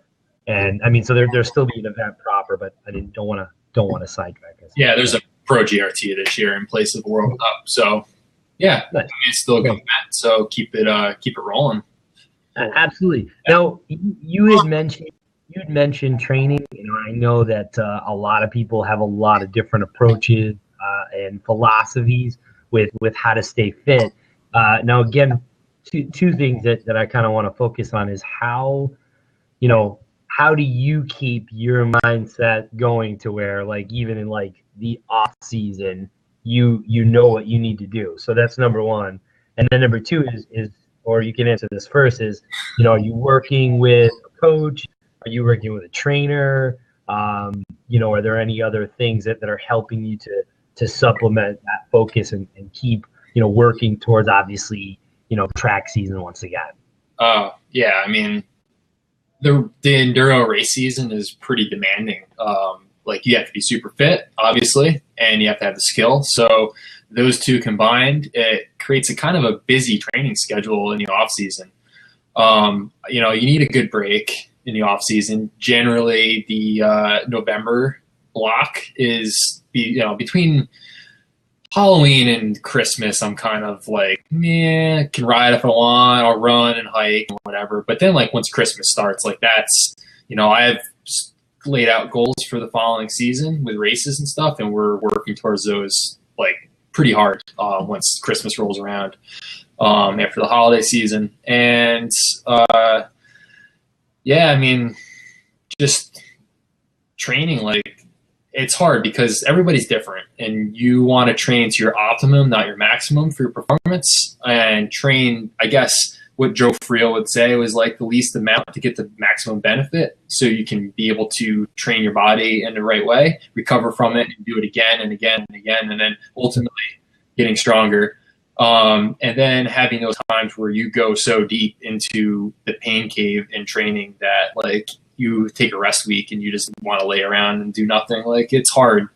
And I mean, so there'll still be an event proper, but I don't want to sidetrack us. Yeah, there's a Pro GRT this year in place of World Cup. So yeah, nice. I mean, it's still a good event. So keep it rolling. Absolutely. Yeah. Now you had mentioned training. I know that a lot of people have a lot of different approaches and philosophies with how to stay fit. Now, again, two things that I kind of want to focus on is how do you keep your mindset going to where, like, even in like the off season, you know what you need to do. So that's number one. And then number two is, or you can answer this first, is, are you working with a coach? Are you working with a trainer? Are there any other things that are helping you to supplement that focus and keep, working towards, obviously, track season once again? Yeah. I mean, the Enduro race season is pretty demanding. Like, you have to be super fit, obviously, and you have to have the skill. So those two combined, it creates a kind of a busy training schedule in the off season. You need a good break in the off season. Generally, the November block is between Halloween and Christmas. I'm kind of like, can ride if I want, I'll run and hike and whatever. But then, like, once Christmas starts, like, that's, I have laid out goals for the following season with races and stuff, and we're working towards those, like, pretty hard once Christmas rolls around after the holiday season. And I mean, just training, like, it's hard because everybody's different, and you want to train to your optimum, not your maximum, for your performance, and train, I guess, what Joe Friel would say was, like, the least amount to get the maximum benefit, so you can be able to train your body in the right way, recover from it, and do it again and again and again, and then ultimately getting stronger. And then having those times where you go so deep into the pain cave in training that, like, you take a rest week and you just want to lay around and do nothing. Like, it's hard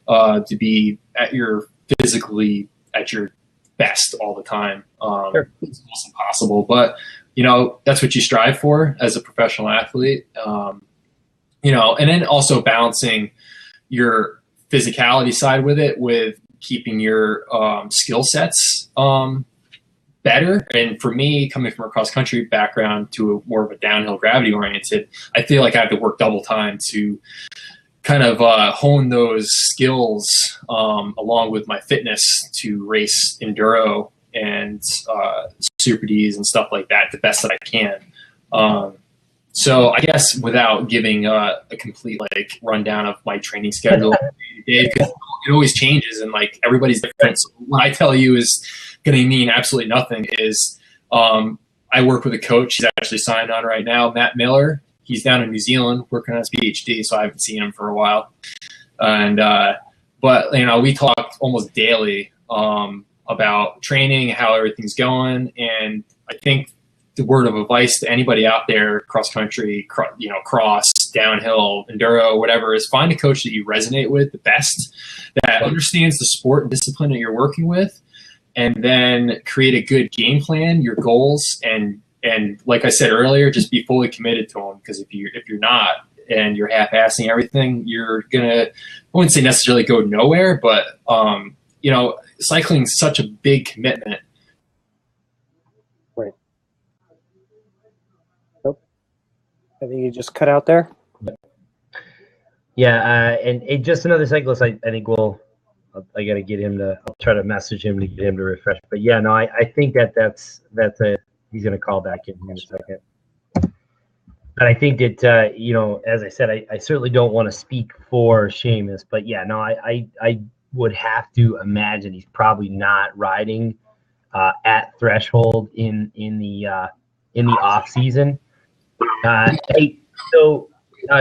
to be physically at your best all the time. Sure. It's almost impossible, but that's what you strive for as a professional athlete. And then also balancing your physicality side with it, with keeping your skill sets better. And for me, coming from a cross country background to more of a downhill gravity oriented, I feel like I have to work double time to kind of hone those skills along with my fitness to race enduro and Super Ds and stuff like that the best that I can. So I guess without giving a complete, like, rundown of my training schedule day to day, because it always changes and, like, everybody's different. So what I tell you is going to mean absolutely nothing. Is I work with a coach. He's actually signed on right now, Matt Miller. He's down in New Zealand working on his PhD, so I haven't seen him for a while. And but we talk almost daily about training, how everything's going, and I think the word of advice to anybody out there, cross country, cross, downhill, enduro, whatever, is find a coach that you resonate with the best, that understands the sport and discipline that you're working with, and then create a good game plan, your goals, and like I said earlier, just be fully committed to them. Because if you're not, and you're half-assing everything, you're gonna, I wouldn't say necessarily go nowhere, but cycling is such a big commitment. Right. Nope. I think you just cut out there. Yeah, and just another cyclist. I think I got to get him to. I'll try to message him to get him to refresh. But yeah, no, I think that's he's going to call back in a second. But I think that as I said, I certainly don't want to speak for Seamus, but yeah, no, I would have to imagine he's probably not riding at threshold in the off season. So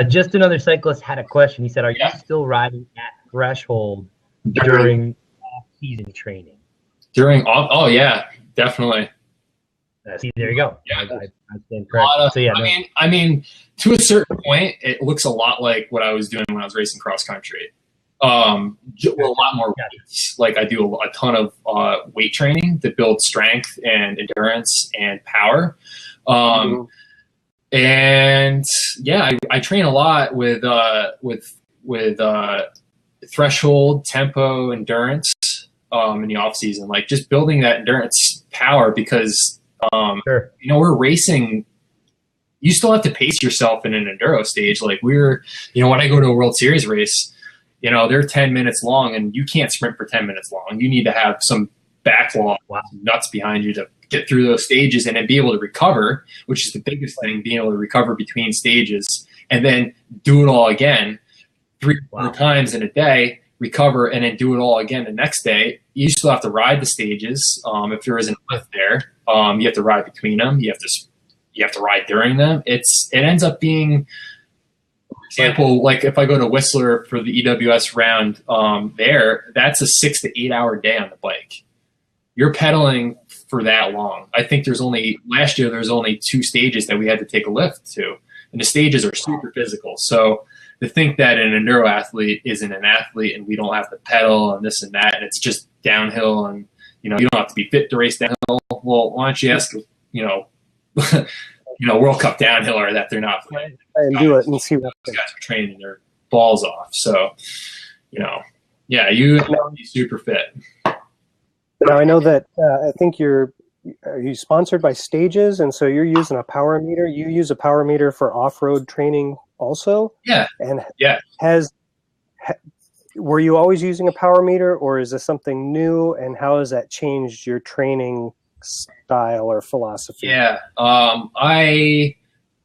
Just another cyclist had a question. He said, "Are you still riding at threshold during off-season training?" Oh yeah, definitely. See, there you go. Yeah. I stand correct. So yeah, I mean, to a certain point, it looks a lot like what I was doing when I was racing cross country. A lot more weights. Like I do a ton of weight training to build strength and endurance and power. And yeah, I train a lot with threshold, tempo, endurance in the off season. Like just building that endurance power because we're racing. You still have to pace yourself in an enduro stage. Like when I go to a World Series race, they're 10 minutes long and you can't sprint for 10 minutes long. You need to have some backlog, nuts behind you to get through those stages and then be able to recover, which is the biggest thing, being able to recover between stages and then do it all again 3 or 4 times in a day, recover, and then do it all again the next day. You still have to ride the stages. If there isn't a lift there, you have to ride between them. You have to ride during them. It ends up being, for example, like if I go to Whistler for the EWS round that's a 6 to 8 hour day on the bike. You're pedaling for that long. I think last year there's only 2 stages that we had to take a lift to, and the stages are super physical. So to think that an enduro athlete isn't an athlete and we don't have to pedal and this and that, and it's just downhill and you don't have to be fit to race downhill. Well, why don't you ask World Cup downhiller that they're not playing and do it and see what those guys are training their balls off. So you have to be super fit. Now I know that I think are you sponsored by Stages, and so you're using a power meter. You use a power meter for off-road training also? Yeah. And were you always using a power meter, or is this something new, and how has that changed your training style or philosophy? Yeah. When I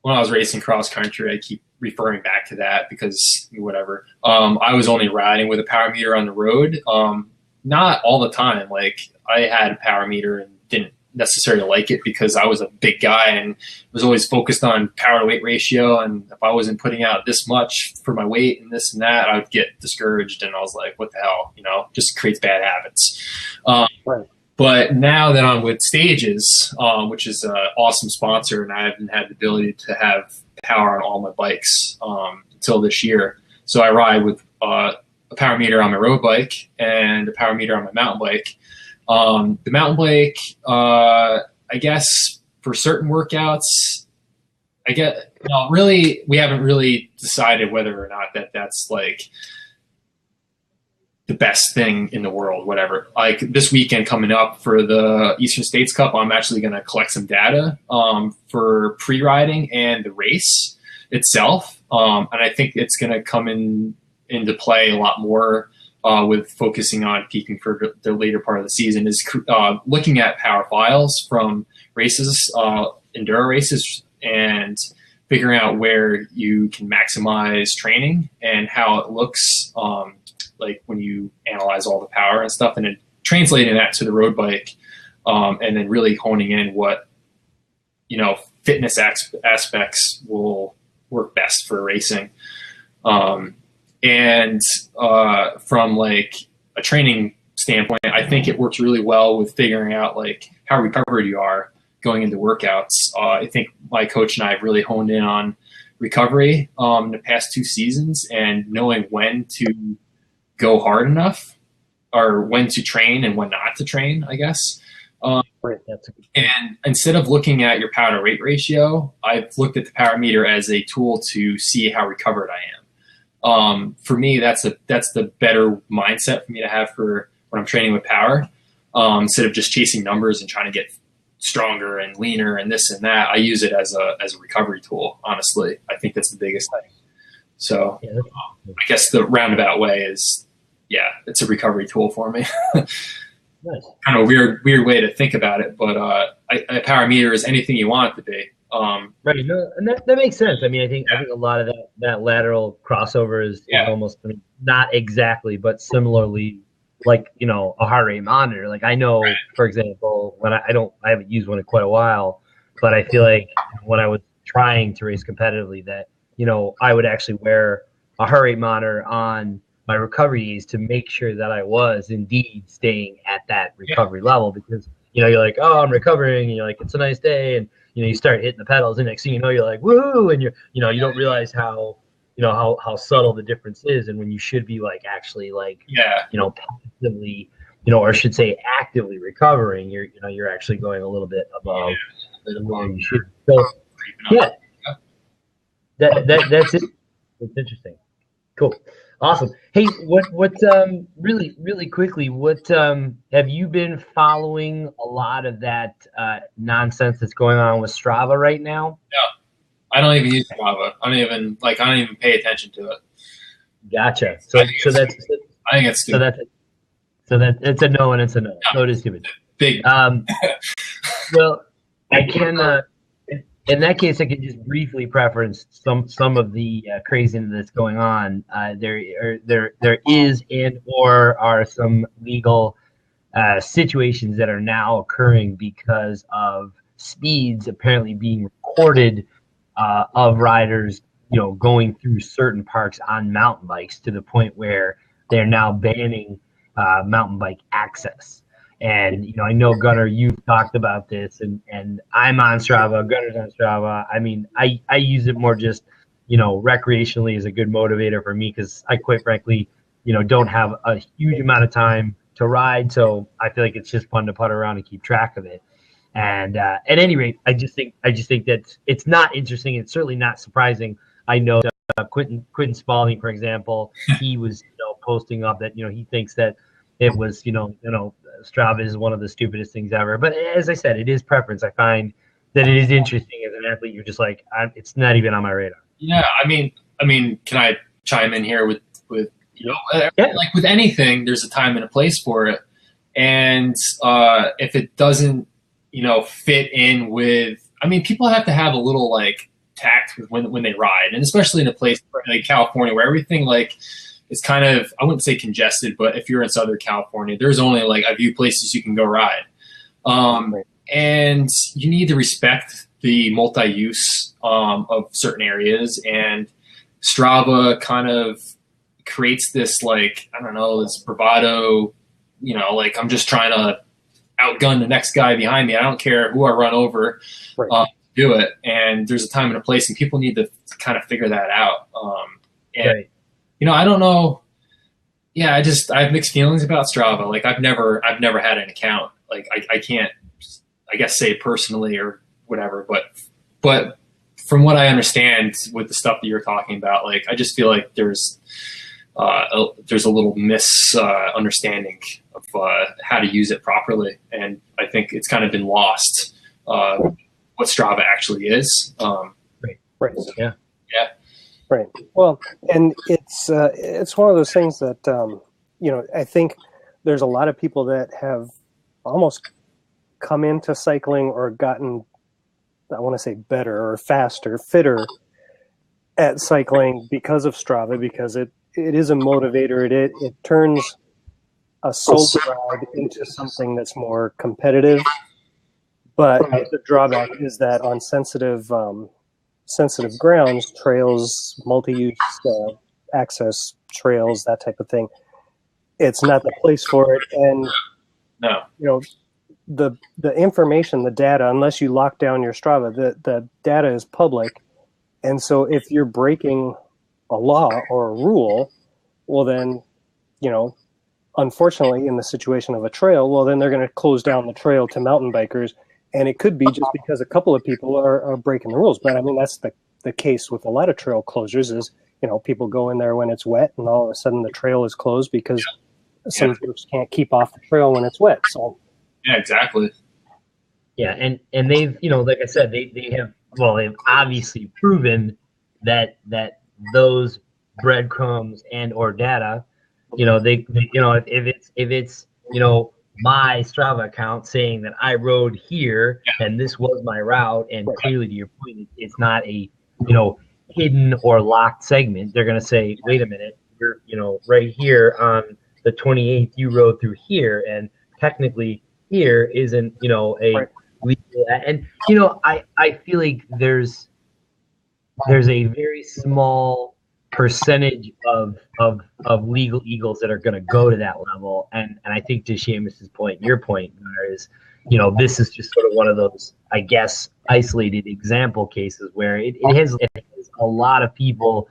was racing cross country, I keep referring back to that because whatever. I was only riding with a power meter on the road. Not all the time. Like I had a power meter and didn't necessarily like it because I was a big guy and was always focused on power to weight ratio. And if I wasn't putting out this much for my weight and this and that, I would get discouraged. And I was like, what the hell, just creates bad habits. Right. But now that I'm with Stages, which is an awesome sponsor, and I haven't had the ability to have power on all my bikes until this year. So I ride with a power meter on my road bike and a power meter on my mountain bike. The mountain bike, I guess for certain workouts, really, we haven't really decided whether or not that's like the best thing in the world, whatever. Like this weekend coming up for the Eastern States Cup, I'm actually going to collect some data for pre-riding and the race itself. And I think it's going to come into play a lot more with focusing on peaking for the later part of the season, is looking at power files from races, enduro races, and figuring out where you can maximize training and how it looks like when you analyze all the power and stuff, and then translating that to the road bike, and then really honing in what fitness aspects will work best for racing. And from like a training standpoint, I think it works really well with figuring out like how recovered you are going into workouts. I think my coach and I have really honed in on recovery in the past 2 seasons, and knowing when to go hard enough or when to train and when not to train, I guess. Right. And instead of looking at your power to weight ratio, I've looked at the power meter as a tool to see how recovered I am. For me, that's the better mindset for me to have for when I'm training with power. Instead of just chasing numbers and trying to get stronger and leaner and this and that, I use it as a recovery tool. Honestly, I think that's the biggest thing. So I guess the roundabout way is, it's a recovery tool for me. Nice. Kind of a weird way to think about it, but a power meter is anything you want it to be. Right. No, and that makes sense. I mean, I think a lot of that lateral crossover is almost, not exactly, but similarly like, a heart rate monitor. Like I know, for example, when I haven't used one in quite a while, but I feel like when I was trying to race competitively, that I would actually wear a heart rate monitor on my recovery days to make sure that I was indeed staying at that recovery level, because, you're like, oh, I'm recovering, and you're like, it's a nice day. And, you start hitting the pedals, and next thing you know, you're like, woo, and you don't realize how, how subtle the difference is. And when you should be like, actually like, passively, or I should say actively recovering, you're actually going a little bit above where you should. So, yeah, that's it. It's interesting. Cool. Awesome. Hey, what really quickly, what have you been following a lot of that nonsense that's going on with Strava right now? No, I don't even use Strava. I don't even pay attention to it. Gotcha. So that's I think it's stupid. So that it's a no, and it's a no. No, it is stupid. Big. Well, I can. In that case, I can just briefly preference some of the craziness that's going on. There is and or are some legal situations that are now occurring because of speeds apparently being recorded of riders, going through certain parks on mountain bikes, to the point where they're now banning mountain bike access. And, I know, Gunnar, you've talked about this, and I'm on Strava, Gunnar's on Strava. I mean, I use it more just, recreationally as a good motivator for me, because I quite frankly, don't have a huge amount of time to ride. So I feel like it's just fun to putt around and keep track of it. And at any rate, I just think that it's not interesting. It's certainly not surprising. I know Quentin Spalding, for example, he was posting up that he thinks that it was Strava is one of the stupidest things ever. But as I said, it is preference. I find that it is interesting as an athlete. You're just like, it's not even on my radar. Yeah, I mean, can I chime in here with like with anything, there's a time and a place for it. And if it doesn't, fit in with, people have to have a little like tact with when they ride, and especially in a place like California where everything it's kind of, I wouldn't say congested, but if you're in Southern California, there's only like a few places you can go ride. And you need to respect the multi-use of certain areas. And Strava kind of creates this, this bravado, I'm just trying to outgun the next guy behind me. I don't care who I run over, do it. And there's a time and a place, and people need to kind of figure that out. Right. I don't know. Yeah, I have mixed feelings about Strava. Like I've never had an account. Like I can't, I guess, say personally or whatever, but from what I understand with the stuff that you're talking about, I just feel like there's a little misunderstanding of how to use it properly. And I think it's kind of been lost what Strava actually is. Right. Yeah. Yeah. Right. Well, and it's one of those things that I think there's a lot of people that have almost come into cycling or gotten, I want to say, better or faster, fitter at cycling because of Strava, because it is a motivator. It turns a solo ride into something that's more competitive. But the drawback is that on sensitive grounds, trails, multi-use access trails, that type of thing, it's not the place for it. And no, the information, the data, unless you lock down your Strava, the data is public. And so if you're breaking a law or a rule, well then, unfortunately in the situation of a trail, well then they're going to close down the trail to mountain bikers. And it could be just because a couple of people are breaking the rules. But that's the case with a lot of trail closures is, people go in there when it's wet, and all of a sudden the trail is closed because some groups can't keep off the trail when it's wet. So yeah, exactly. Yeah, and they've, like I said, they've obviously proven that those breadcrumbs and or data, if it's my Strava account saying that I rode here and this was my route, and clearly, to your point, it's not a hidden or locked segment. They're going to say, wait a minute, you're right here on the 28th you rode through here, and technically here isn't a legal. And I feel like there's there's a very small percentage of legal eagles that are going to go to that level, and I think to Seamus's point, your point, Gunnar, is this is just sort of one of those, I guess, isolated example cases where it has a lot of people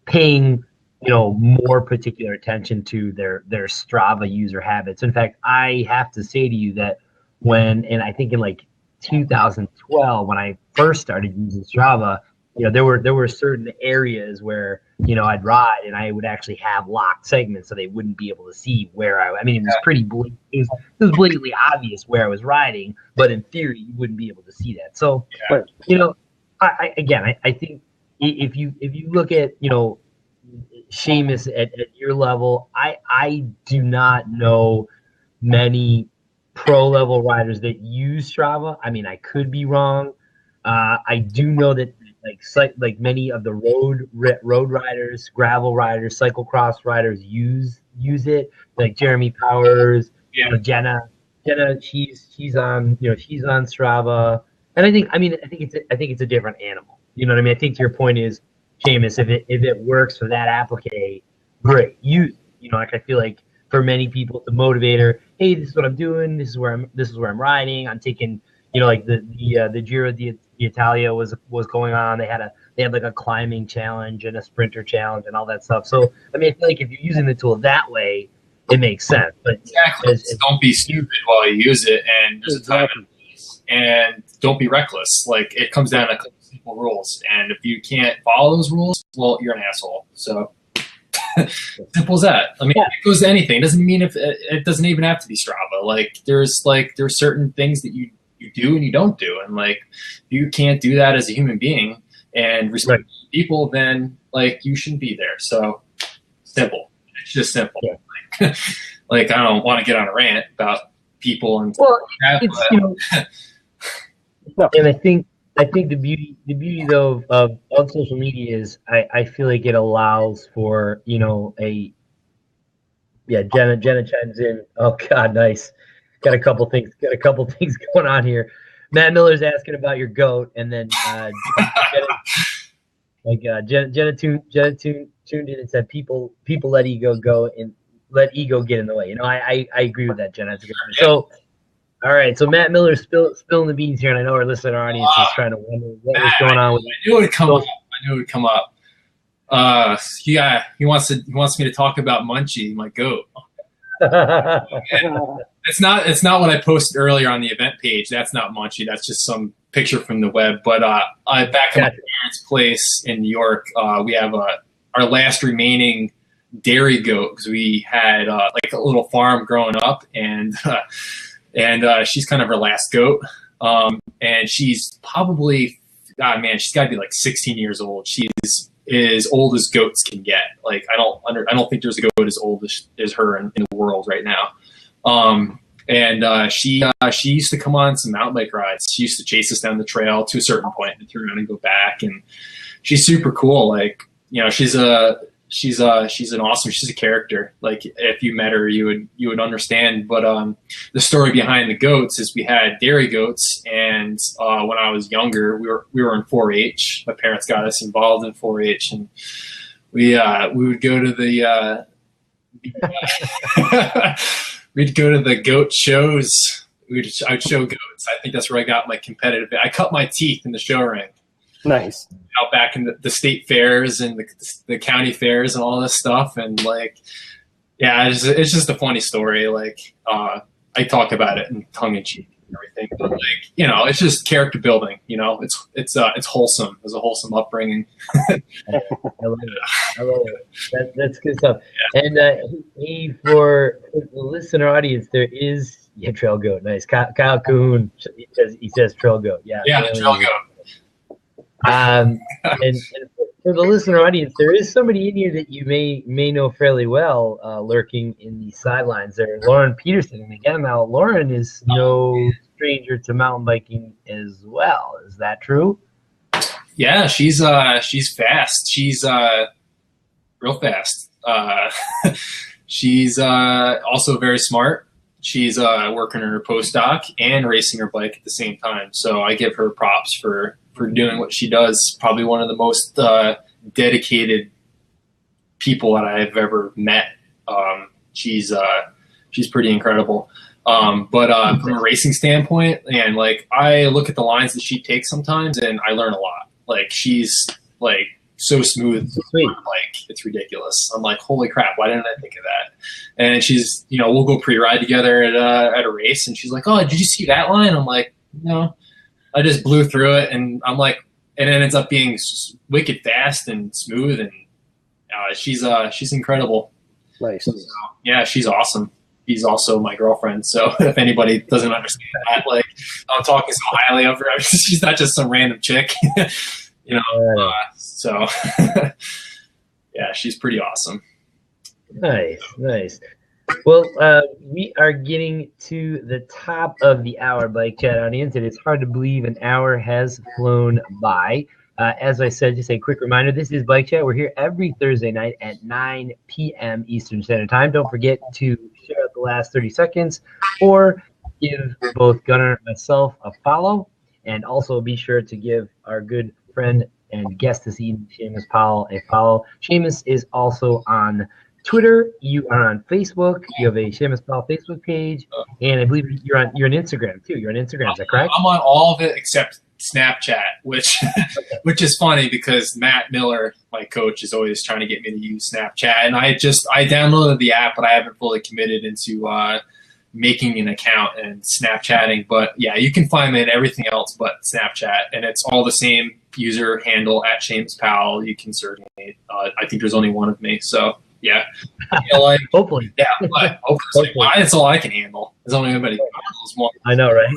paying more particular attention to their Strava user habits. In fact, I have to say to you that and I think in like 2012 when I first started using Strava, there were certain areas where I'd ride and I would actually have locked segments so they wouldn't be able to see where I mean, it was pretty it was blatantly obvious where I was riding, but in theory you wouldn't be able to see that. So I think if you look at Seamus at your level, I do not know many pro level riders that use Strava. I mean, I could be wrong. I do know that like many of the road riders, gravel riders, cyclocross riders use it. Like Jeremy Powers, Jenna, she's on Strava, and I think it's a different animal. You know what I mean? I think your point is, Seamus, if it works for that applique, great. I feel like for many people it's a motivator. Hey, this is what I'm doing. This is where I'm riding. I'm taking, like the Giro d'Italia was going on. They had like a climbing challenge and a sprinter challenge and all that stuff. So I mean, I feel like if you're using the tool that way, it makes sense. But exactly, don't be stupid while you use it, and there's a time and don't be reckless. Like, it comes down to simple rules, and if you can't follow those rules, well, you're an asshole. So simple as that. I mean, it goes to anything. It doesn't mean it doesn't even have to be Strava. Like, there's certain things that you do and you don't do, and like, if you can't do that as a human being and respect people, then like, you shouldn't be there. So simple. It's just simple. Yeah. Like, I don't want to get on a rant about people and and I think the beauty though of social media is I feel like it allows for Jenna chimes in. Oh God, nice. Got a couple things going on here. Matt Miller's asking about your goat, and then Jenna tuned in and said people let ego go and let ego get in the way. I agree with that, Jenna. That's a good point. So. All right, so Matt Miller's spilling the beans here, and I know our listener audience is trying to wonder what was going on with. I knew it would come up. He wants me to talk about Munchie, my goat. It's not what I posted earlier on the event page. That's not Munchie. That's just some picture from the web. But back at my parents' place in New York, we have our last remaining dairy goat, because we had like a little farm growing up, and she's kind of her last goat. And she's probably, she's got to be like 16 years old. She's as old as goats can get. Like, I don't think there's a goat as old as her in the world right now. She used to come on some mountain bike rides. She used to chase us down the trail to a certain point and turn around and go back. And she's super cool. Like, she's a character. Like, if you met her, you would understand. But the story behind the goats is we had dairy goats, and when I was younger, we were in 4-H. My parents got us involved in 4-H, and we would go to the we'd go to the goat shows. I'd show goats. I think that's where I got my competitive. I cut my teeth in the show ring. Nice. Out back in the state fairs and the county fairs and all this stuff. And like, yeah, it's just a funny story. Like, I talk about it in tongue in cheek and everything, but like, it's just character building, it's wholesome. It's a wholesome upbringing. I love it. That's good stuff. Yeah. And for the listener audience, there is trail goat. Nice. Kyle Cahoon, he says trail goat. Yeah. Trail goat. And for the listener audience, there is somebody in here that you may know fairly well, lurking in the sidelines there, Lauren Peterson. And again, now Lauren is no stranger to mountain biking as well. Is that true? Yeah, she's fast. She's real fast. She's also very smart. She's working her postdoc and racing her bike at the same time. So I give her props for for doing what she does. Probably one of the most dedicated people that I've ever met. She's pretty incredible. But from a racing standpoint, and like I look at the lines that she takes sometimes, and I learn a lot. Like she's like so smooth, like it's ridiculous. I'm like, holy crap, why didn't I think of that? And she's, we'll go pre-ride together at a race, and she's like, oh, did you see that line? I'm like, no, I just blew through it, and I'm like, and it ends up being wicked fast and smooth, and she's incredible. Nice. So, yeah, she's awesome. She's also my girlfriend. So if anybody doesn't understand that, like I'm talking so highly of her, she's not just some random chick, so yeah, she's pretty awesome. Nice. Well, we are getting to the top of the hour, Bike Chat audience, and it's hard to believe an hour has flown by. As I said, just a quick reminder, this is Bike Chat. We're here every Thursday night at 9 p.m. Eastern Standard Time. Don't forget to share out the last 30 seconds or give both Gunnar and myself a follow. And also be sure to give our good friend and guest this evening, Seamus Powell, a follow. Seamus is also on Twitter. You are on Facebook. You have a Seamus Powell Facebook page. And I believe you're on Instagram, too. You're on Instagram, is that correct? I'm on all of it except Snapchat, which is funny because Matt Miller, my coach, is always trying to get me to use Snapchat, and I downloaded the app, but I haven't fully committed into making an account and Snapchatting. But yeah, you can find me at everything else but Snapchat, and it's all the same user handle at Seamus Powell. You can search me. I think there's only one of me, so yeah. Hopefully. Yeah, but hopefully. That's all I can handle. There's only anybody who handles one. I know, right?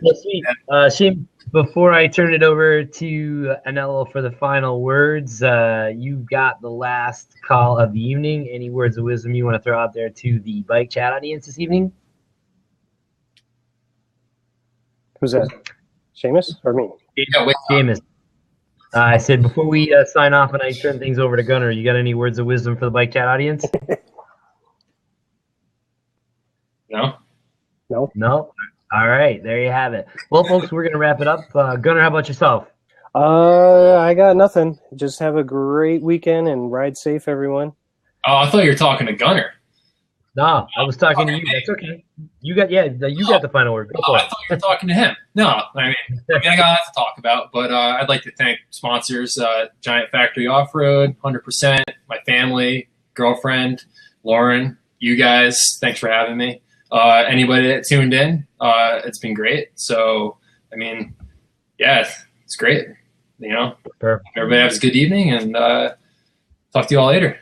Well, sweet. Seamus, before I turn it over to Anello for the final words, you got the last call of the evening. Any words of wisdom you want to throw out there to the Bike Chat audience this evening? Who's that? Seamus or me? Seamus. I said before we sign off and I turn things over to Gunnar, you got any words of wisdom for the Bike Chat audience? No? All right, there you have it. Well, folks, we're going to wrap it up. Gunnar, how about yourself? I got nothing. Just have a great weekend and ride safe, everyone. Oh, I thought you were talking to Gunnar. No, I was talking to you. That's okay. You got the final word. I thought you were talking to him. No, I got a lot to talk about, but I'd like to thank sponsors, Gian Factory Off-Road, 100%, my family, girlfriend, Lauren, you guys. Thanks for having me. Anybody that tuned in, it's been great. So, yeah, it's great. Perfect. Everybody have a good evening, and talk to you all later.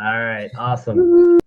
All right, awesome.